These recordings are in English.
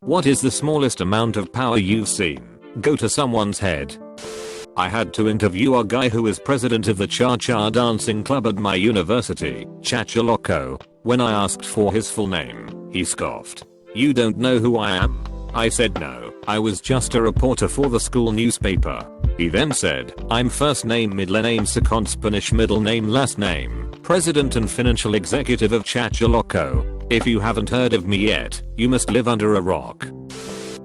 What is the smallest amount of power you've seen go to someone's head? I had to interview a guy who is president of the cha-cha dancing club at my university, Chachaloco. When I asked for his full name, he scoffed. "You don't know who I am?" I said no, I was just a reporter for the school newspaper. He then said, "I'm first name middle name second Spanish middle name last name, president and financial executive of Chachaloco. If you haven't heard of me yet, you must live under a rock."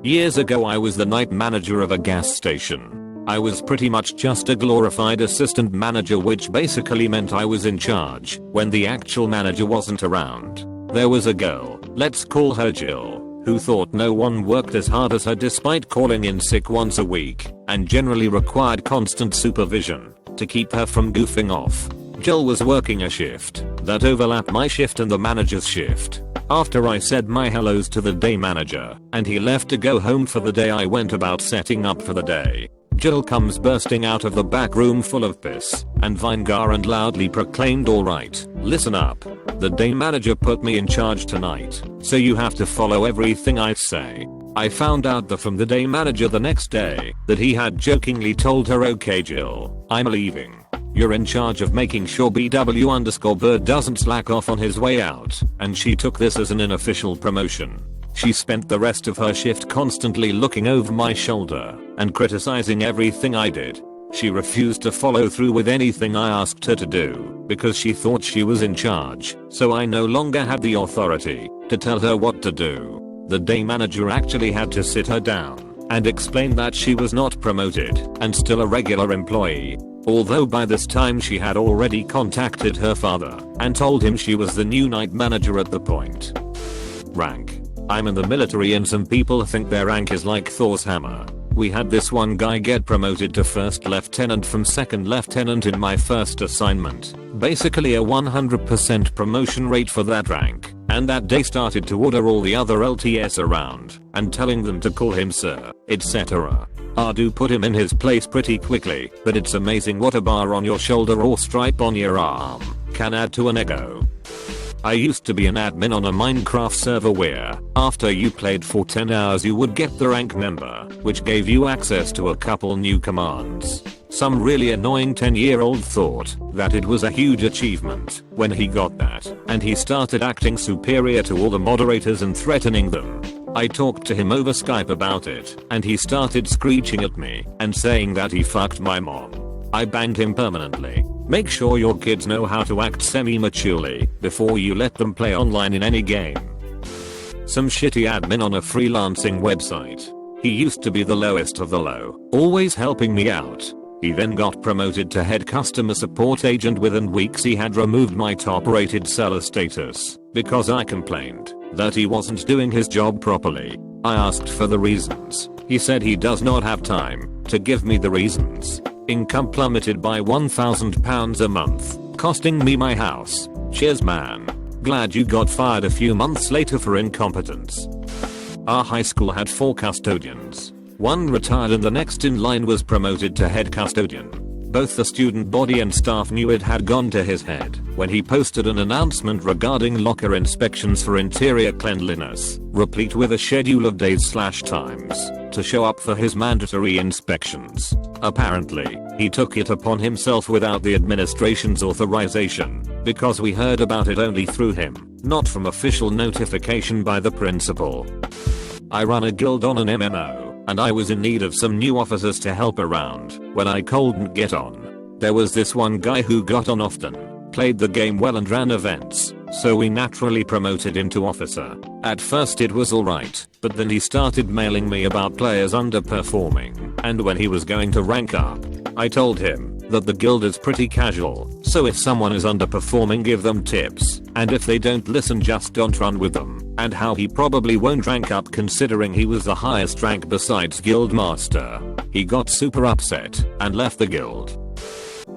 Years ago I was the night manager of a gas station. I was pretty much just a glorified assistant manager, which basically meant I was in charge when the actual manager wasn't around. There was a girl, let's call her Jill, who thought no one worked as hard as her despite calling in sick once a week and generally required constant supervision to keep her from goofing off. Jill was working a shift that overlapped my shift and the manager's shift. After I said my hellos to the day manager and he left to go home for the day, I went about setting up for the day. Jill comes bursting out of the back room full of piss and vinegar and loudly proclaimed, "Alright, listen up. The day manager put me in charge tonight, so you have to follow everything I say." I found out that from the day manager the next day that he had jokingly told her, "Okay Jill, I'm leaving. You're in charge of making sure BW_bird doesn't slack off on his way out," and she took this as an unofficial promotion. She spent the rest of her shift constantly looking over my shoulder and criticizing everything I did. She refused to follow through with anything I asked her to do because she thought she was in charge, so I no longer had the authority to tell her what to do. The day manager actually had to sit her down and explain that she was not promoted and still a regular employee. Although by this time she had already contacted her father and told him she was the new night manager at the point. Rank. I'm in the military and some people think their rank is like Thor's hammer. We had this one guy get promoted to first lieutenant from second lieutenant in my first assignment. Basically a 100% promotion rate for that rank. And that day started to order all the other LTS around and telling them to call him sir, etc. I do put him in his place pretty quickly, but it's amazing what a bar on your shoulder or stripe on your arm can add to an ego. I used to be an admin on a Minecraft server where, after you played for 10 hours you would get the rank member, which gave you access to a couple new commands. Some really annoying 10-year-old thought that it was a huge achievement when he got that, and he started acting superior to all the moderators and threatening them. I talked to him over Skype about it, and he started screeching at me and saying that he fucked my mom. I banned him permanently. Make sure your kids know how to act semi-maturely before you let them play online in any game. Some shitty admin on a freelancing website. He used to be the lowest of the low, always helping me out. He then got promoted to head customer support agent. Within weeks he had removed my top rated seller status because I complained that he wasn't doing his job properly. I asked for the reasons. He said he does not have time to give me the reasons. Income plummeted by £1,000 a month, costing me my house. Cheers man. Glad you got fired a few months later for incompetence. Our high school had 4 custodians. One retired and the next in line was promoted to head custodian. Both the student body and staff knew it had gone to his head when he posted an announcement regarding locker inspections for interior cleanliness, replete with a schedule of days/times to show up for his mandatory inspections. Apparently, he took it upon himself without the administration's authorization, because we heard about it only through him, not from official notification by the principal. I run a guild on an MMO, and I was in need of some new officers to help around when I couldn't get on. There was this one guy who got on often, played the game well and ran events, so we naturally promoted him to officer. At first it was alright, but then he started mailing me about players underperforming, and when he was going to rank up, I told him that the guild is pretty casual, so if someone is underperforming give them tips, and if they don't listen just don't run with them, and how he probably won't rank up considering he was the highest rank besides guild master. He got super upset and left the guild.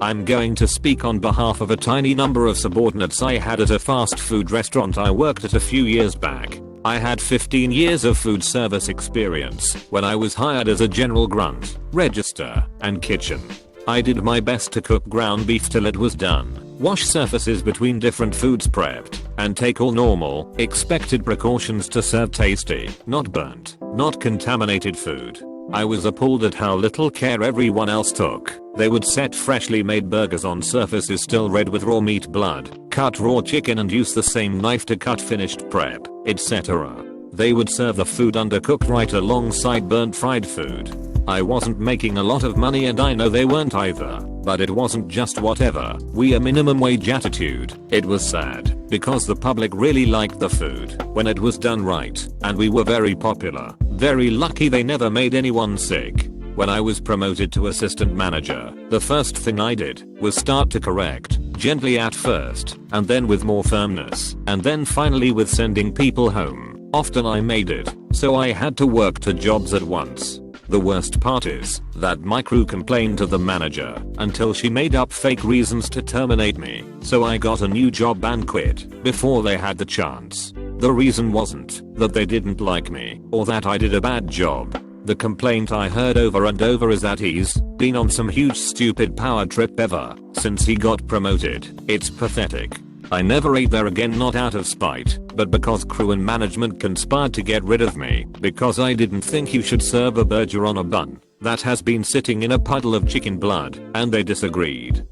I'm going to speak on behalf of a tiny number of subordinates I had at a fast food restaurant I worked at a few years back. I had 15 years of food service experience when I was hired as a general grunt, register, and kitchen. I did my best to cook ground beef till it was done. Wash surfaces between different foods prepped, and take all normal, expected precautions to serve tasty, not burnt, not contaminated food. I was appalled at how little care everyone else took. They would set freshly made burgers on surfaces still red with raw meat blood, cut raw chicken and use the same knife to cut finished prep, etc. They would serve the food undercooked right alongside burnt fried food. I wasn't making a lot of money and I know they weren't either, but it wasn't just whatever, we a minimum wage attitude. It was sad, because the public really liked the food when it was done right, and we were very popular. Very lucky they never made anyone sick. When I was promoted to assistant manager, the first thing I did was start to correct, gently at first, and then with more firmness, and then finally with sending people home. Often I made it, so I had to work 2 jobs at once. The worst part is that my crew complained to the manager until she made up fake reasons to terminate me, so I got a new job and quit before they had the chance. The reason wasn't that they didn't like me or that I did a bad job. The complaint I heard over and over is that he's been on some huge stupid power trip ever since he got promoted. It's pathetic. I never ate there again, not out of spite, but because crew and management conspired to get rid of me because I didn't think you should serve a burger on a bun that has been sitting in a puddle of chicken blood, and they disagreed.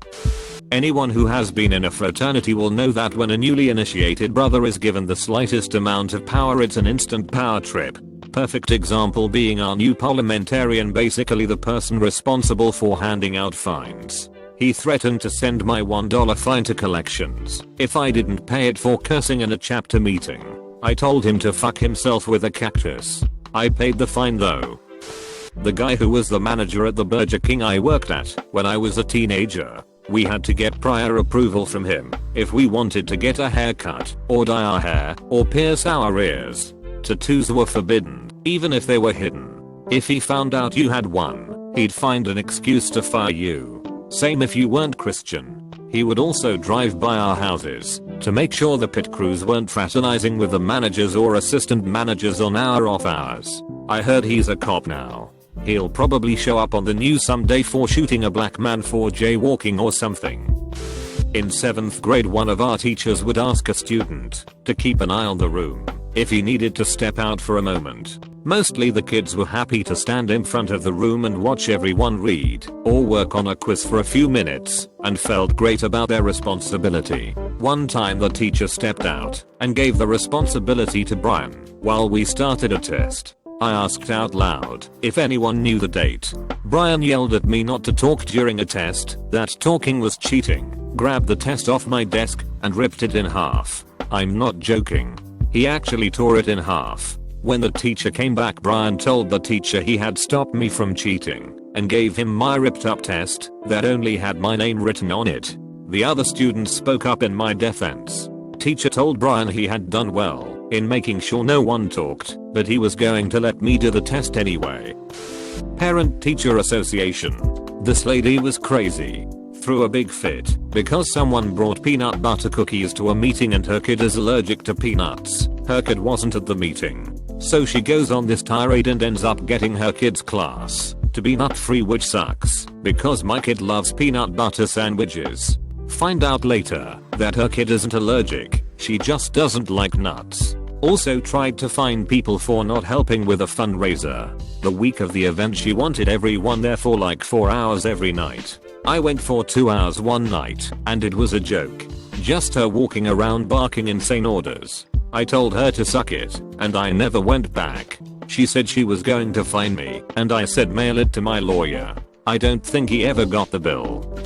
Anyone who has been in a fraternity will know that when a newly initiated brother is given the slightest amount of power, it's an instant power trip. Perfect example being our new parliamentarian, basically the person responsible for handing out fines. He threatened to send my $1 fine to collections if I didn't pay it for cursing in a chapter meeting. I told him to fuck himself with a cactus. I paid the fine though. The guy who was the manager at the Burger King I worked at when I was a teenager, we had to get prior approval from him if we wanted to get a haircut, or dye our hair, or pierce our ears. Tattoos were forbidden, even if they were hidden. If he found out you had one, he'd find an excuse to fire you. Same if you weren't Christian. He would also drive by our houses to make sure the pit crews weren't fraternizing with the managers or assistant managers on our off hours. I heard he's a cop now. He'll probably show up on the news someday for shooting a black man for jaywalking or something. In 7th grade, one of our teachers would ask a student to keep an eye on the room if he needed to step out for a moment. Mostly the kids were happy to stand in front of the room and watch everyone read or work on a quiz for a few minutes and felt great about their responsibility. One time the teacher stepped out and gave the responsibility to Brian while we started a test. I asked out loud if anyone knew the date. Brian yelled at me not to talk during a test, that talking was cheating, grabbed the test off my desk and ripped it in half. I'm not joking. He actually tore it in half. When the teacher came back, Brian told the teacher he had stopped me from cheating and gave him my ripped up test that only had my name written on it. The other students spoke up in my defense. Teacher told Brian he had done well in making sure no one talked, but he was going to let me do the test anyway. Parent-teacher association. This lady was crazy. Threw a big fit because someone brought peanut butter cookies to a meeting and her kid is allergic to peanuts. Her kid wasn't at the meeting. So she goes on this tirade and ends up getting her kid's class to be nut free, which sucks because my kid loves peanut butter sandwiches. Find out later that her kid isn't allergic, she just doesn't like nuts. Also tried to fine people for not helping with a fundraiser. The week of the event she wanted everyone there for like 4 hours every night. I went for 2 hours one night and it was a joke. Just her walking around barking insane orders. I told her to suck it and I never went back. She said she was going to fine me and I said mail it to my lawyer. I don't think he ever got the bill.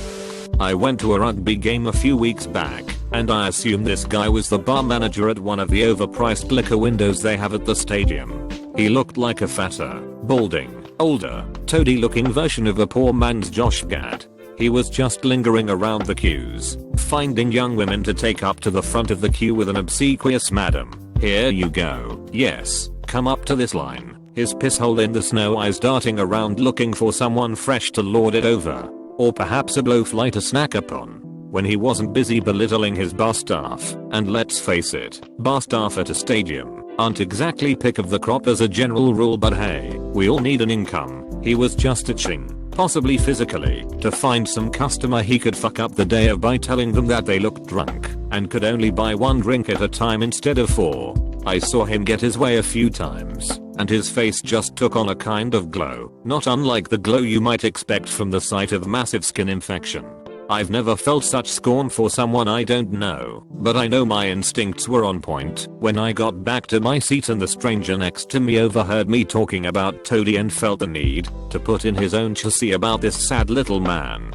I went to a rugby game a few weeks back and I assume this guy was the bar manager at one of the overpriced liquor windows they have at the stadium. He looked like a fatter, balding, older, toady looking version of a poor man's Josh Gad. He was just lingering around the queues, finding young women to take up to the front of the queue with an obsequious "Madam, here you go, yes, come up to this line." His piss hole in the snow, eyes darting around looking for someone fresh to lord it over. Or perhaps a blowfly to snack upon. When he wasn't busy belittling his bar staff, and let's face it, bar staff at a stadium aren't exactly pick of the crop as a general rule, but hey, we all need an income. He was just itching possibly physically, to find some customer he could fuck up the day of by telling them that they looked drunk and could only buy one drink at a time instead of 4. I saw him get his way a few times, and his face just took on a kind of glow, not unlike the glow you might expect from the sight of massive skin infection. I've never felt such scorn for someone I don't know, but I know my instincts were on point when I got back to my seat and the stranger next to me overheard me talking about Toady and felt the need to put in his own chassis about this sad little man.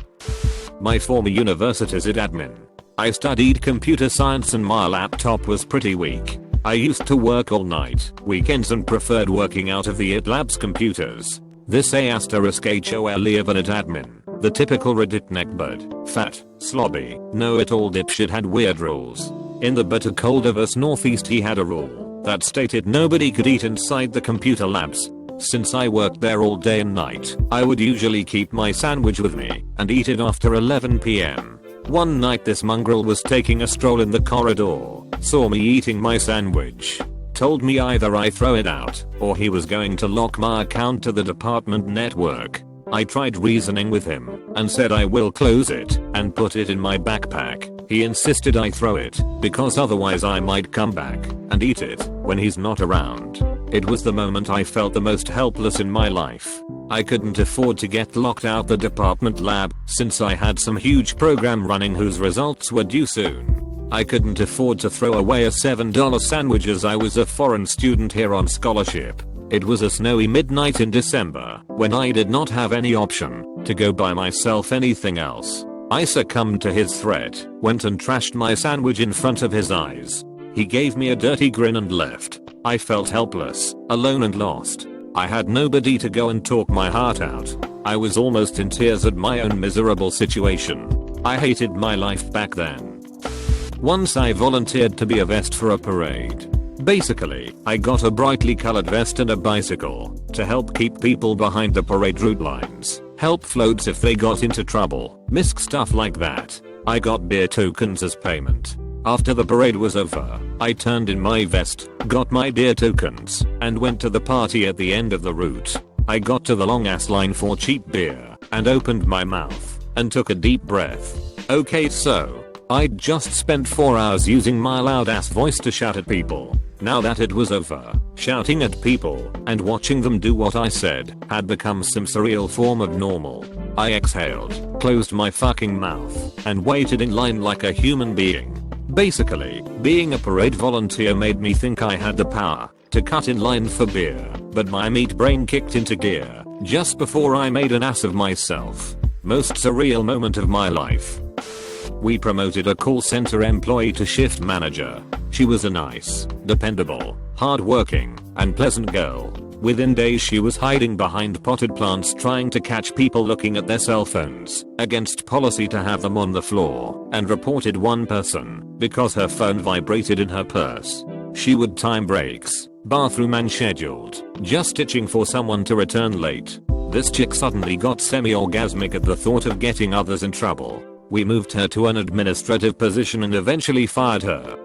My former university's admin. I studied computer science and my laptop was pretty weak. I used to work all night, weekends and preferred working out of the IT lab's computers. This *HOLE of an IT admin. The typical Reddit neckbird, fat, slobby, know-it-all dipshit had weird rules. In the bitter cold of us northeast he had a rule that stated nobody could eat inside the computer labs. Since I worked there all day and night, I would usually keep my sandwich with me and eat it after 11 PM. One night this mongrel was taking a stroll in the corridor, saw me eating my sandwich, told me either I throw it out or he was going to lock my account to the department network. I tried reasoning with him and said I will close it and put it in my backpack. He insisted I throw it because otherwise I might come back and eat it when he's not around. It was the moment I felt the most helpless in my life. I couldn't afford to get locked out the department lab since I had some huge program running whose results were due soon. I couldn't afford to throw away a $7 sandwich as I was a foreign student here on scholarship. It was a snowy midnight in December when I did not have any option to go buy myself anything else. I succumbed to his threat, went and trashed my sandwich in front of his eyes. He gave me a dirty grin and left. I felt helpless, alone and lost. I had nobody to go and talk my heart out. I was almost in tears at my own miserable situation. I hated my life back then. Once I volunteered to be a vest for a parade. Basically, I got a brightly colored vest and a bicycle to help keep people behind the parade route lines, help floats if they got into trouble, misc stuff like that. I got beer tokens as payment. After the parade was over, I turned in my vest, got my beer tokens, and went to the party at the end of the route. I got to the long ass line for cheap beer and opened my mouth and took a deep breath. Okay, so I'd just spent 4 hours using my loud ass voice to shout at people. Now that it was over, shouting at people and watching them do what I said had become some surreal form of normal. I exhaled, closed my fucking mouth, and waited in line like a human being. Basically, being a parade volunteer made me think I had the power to cut in line for beer, but my meat brain kicked into gear just before I made an ass of myself. Most surreal moment of my life. We promoted a call center employee to shift manager. She was a nice, dependable, hardworking, and pleasant girl. Within days she was hiding behind potted plants trying to catch people looking at their cell phones, against policy to have them on the floor, and reported one person because her phone vibrated in her purse. She would time breaks, bathroom unscheduled, just itching for someone to return late. This chick suddenly got semi-orgasmic at the thought of getting others in trouble. We moved her to an administrative position and eventually fired her.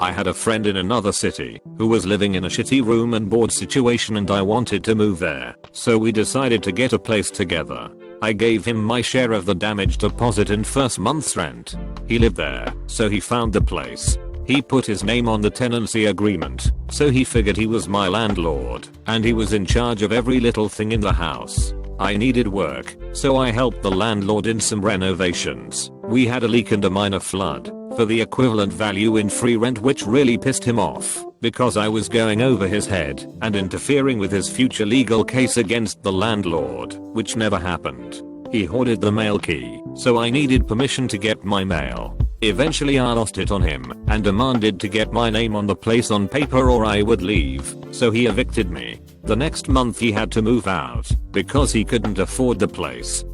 I had a friend in another city who was living in a shitty room and board situation and I wanted to move there, so we decided to get a place together. I gave him my share of the damage deposit and first month's rent. He lived there, so he found the place. He put his name on the tenancy agreement, so he figured he was my landlord, and he was in charge of every little thing in the house. I needed work, so I helped the landlord in some renovations. We had a leak and a minor flood for the equivalent value in free rent, which really pissed him off because I was going over his head and interfering with his future legal case against the landlord, which never happened. He hoarded the mail key, so I needed permission to get my mail. Eventually I lost it on him and demanded to get my name on the place on paper or I would leave, so he evicted me. The next month he had to move out because he couldn't afford the place.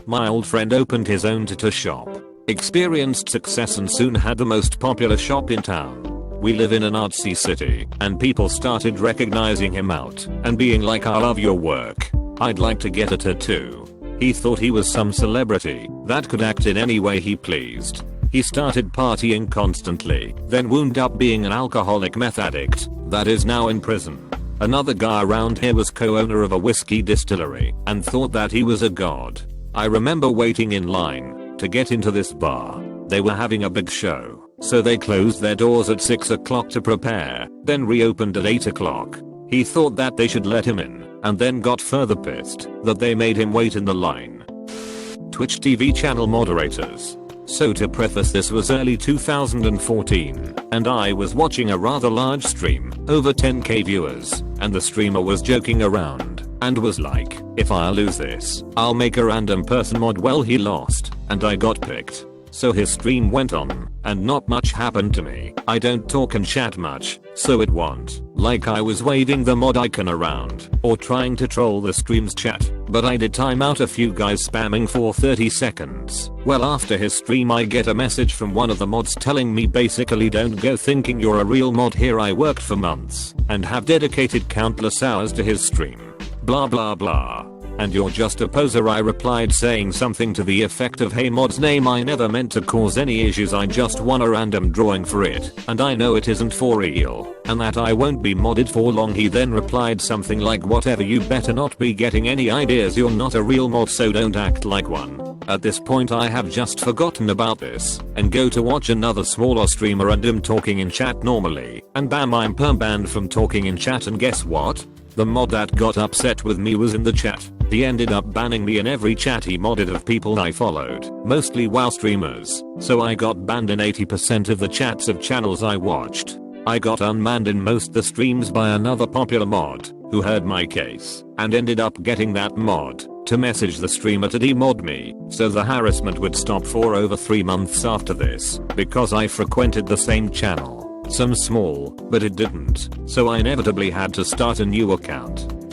My old friend opened his own tattoo shop, experienced success and soon had the most popular shop in town. We live in an artsy city and people started recognizing him out and being like, I love your work. I'd like to get a tattoo. He thought he was some celebrity that could act in any way he pleased. He started partying constantly, then wound up being an alcoholic meth addict that is now in prison. Another guy around here was co-owner of a whiskey distillery and thought that he was a god. I remember waiting in line to get into this bar. They were having a big show, so they closed their doors at 6 o'clock to prepare, then reopened at 8 o'clock. He thought that they should let him in, and then got further pissed that they made him wait in the line. Twitch TV channel moderators. So to preface, this was early 2014, and I was watching a rather large stream, over 10k viewers, and the streamer was joking around, and was like, if I lose this, I'll make a random person mod. Well, he lost, and I got picked. So his stream went on, and not much happened to me. I don't talk and chat much, so it wasn't like I was waving the mod icon around, or trying to troll the stream's chat, but I did time out a few guys spamming for 30 seconds. Well, after his stream I get a message from one of the mods telling me basically, don't go thinking you're a real mod here. I worked for months, and have dedicated countless hours to his stream. Blah blah blah. And you're just a poser. I replied saying something to the effect of, hey, mod's name, I never meant to cause any issues, I just won a random drawing for it, and I know it isn't for real, and that I won't be modded for long. He then replied something like, whatever, you better not be getting any ideas, you're not a real mod, so don't act like one. At this point I have just forgotten about this, and go to watch another smaller streamer and him talking in chat normally, and bam, I'm perm banned from talking in chat. And guess what? The mod that got upset with me was in the chat. He ended up banning me in every chat he modded of people I followed, mostly WoW streamers, so I got banned in 80% of the chats of channels I watched. I got unmanned in most the streams by another popular mod, who heard my case, and ended up getting that mod to message the streamer to demod me, so the harassment would stop for over 3 months after this, because I frequented the same channel. Some small, but it didn't, so I inevitably had to start a new account.